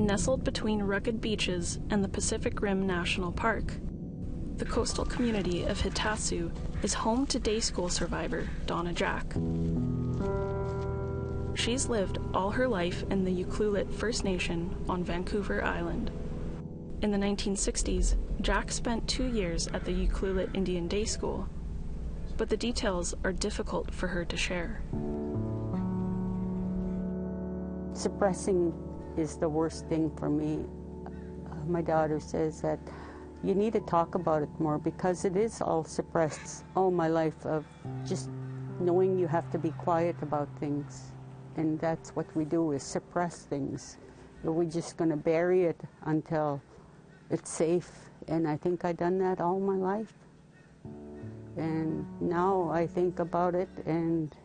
Nestled between rugged beaches and the Pacific Rim National Park, the coastal community of Hitasu is home to day school survivor Donna Jack. She's lived all her life in the Ucluelet First Nation on Vancouver Island. In the 1960s, Jack spent 2 years at the Ucluelet Indian Day School, but the details are difficult for her to share. Suppressing is the worst thing for me. My daughter says that you need to talk about it more because it is all suppressed. All my life of just knowing you have to be quiet about things. And that's what we do, is suppress things. We're just going to bury it until it's safe. And I think I've done that all my life. And now I think about it, and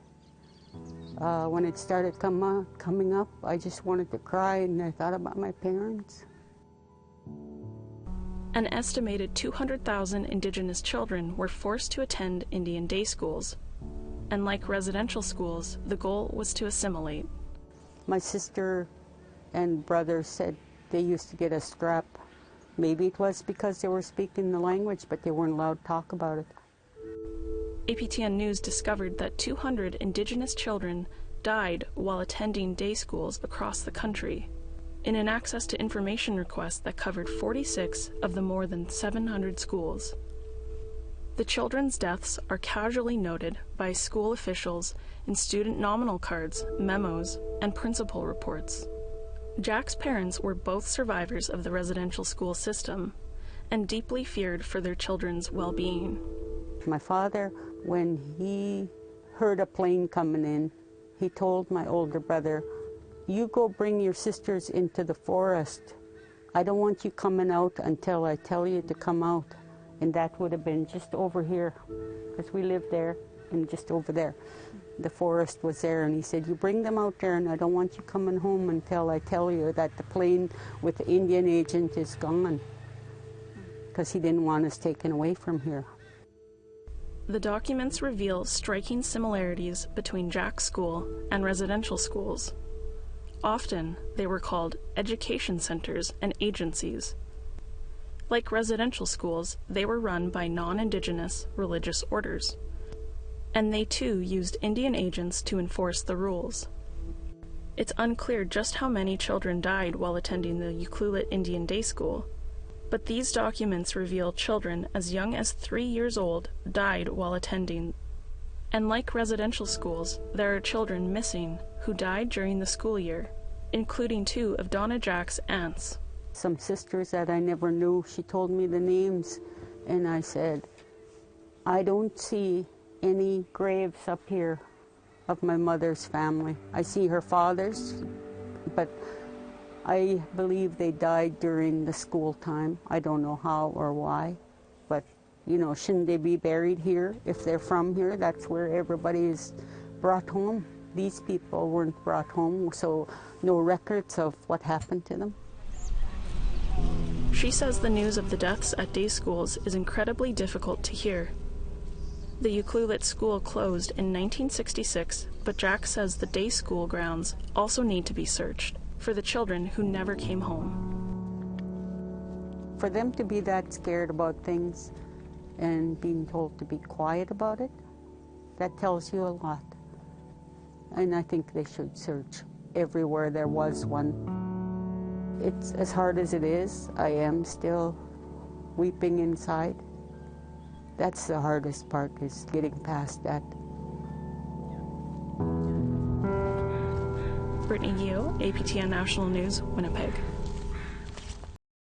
when it started coming up, I just wanted to cry, and I thought about my parents. An estimated 200,000 Indigenous children were forced to attend Indian day schools. And like residential schools, the goal was to assimilate. My sister and brother said they used to get a scrap. Maybe it was because they were speaking the language, but they weren't allowed to talk about it. APTN News discovered that 200 Indigenous children died while attending day schools across the country, in an access to information request that covered 46 of the more than 700 schools. The children's deaths are casually noted by school officials in student nominal cards, memos, and principal reports. Jack's parents were both survivors of the residential school system and deeply feared for their children's well-being. My father, when he heard a plane coming in, he told my older brother, "You go bring your sisters into the forest. I don't want you coming out until I tell you to come out." And that would have been just over here, because we lived there, and just over there. The forest was there, and he said, "You bring them out there, and I don't want you coming home until I tell you that the plane with the Indian agent is gone," because he didn't want us taken away from here. The documents reveal striking similarities between Jack's school and residential schools. Often, they were called education centers and agencies. Like residential schools, they were run by non-Indigenous religious orders, and they too used Indian agents to enforce the rules. It's unclear just how many children died while attending the Ucluelet Indian Day School, but these documents reveal children as young as 3 years old died while attending. And like residential schools, there are children missing who died during the school year, including 2 of Donna Jack's aunts. Some sisters that I never knew, she told me the names, and I said, "I don't see any graves up here of my mother's family. I see her father's, but I believe they died during the school time. I don't know how or why, but, you know, shouldn't they be buried here if they're from here? That's where everybody is brought home. These people weren't brought home, so no records of what happened to them." She says the news of the deaths at day schools is incredibly difficult to hear. The Ucluelet school closed in 1966, but Jack says the day school grounds also need to be searched for the children who never came home. For them to be that scared about things and being told to be quiet about it, that tells you a lot. And I think they should search everywhere there was one. It's as hard as it is, I am still weeping inside. That's the hardest part, is getting past that. Brittany Yeo, APTN National News, Winnipeg.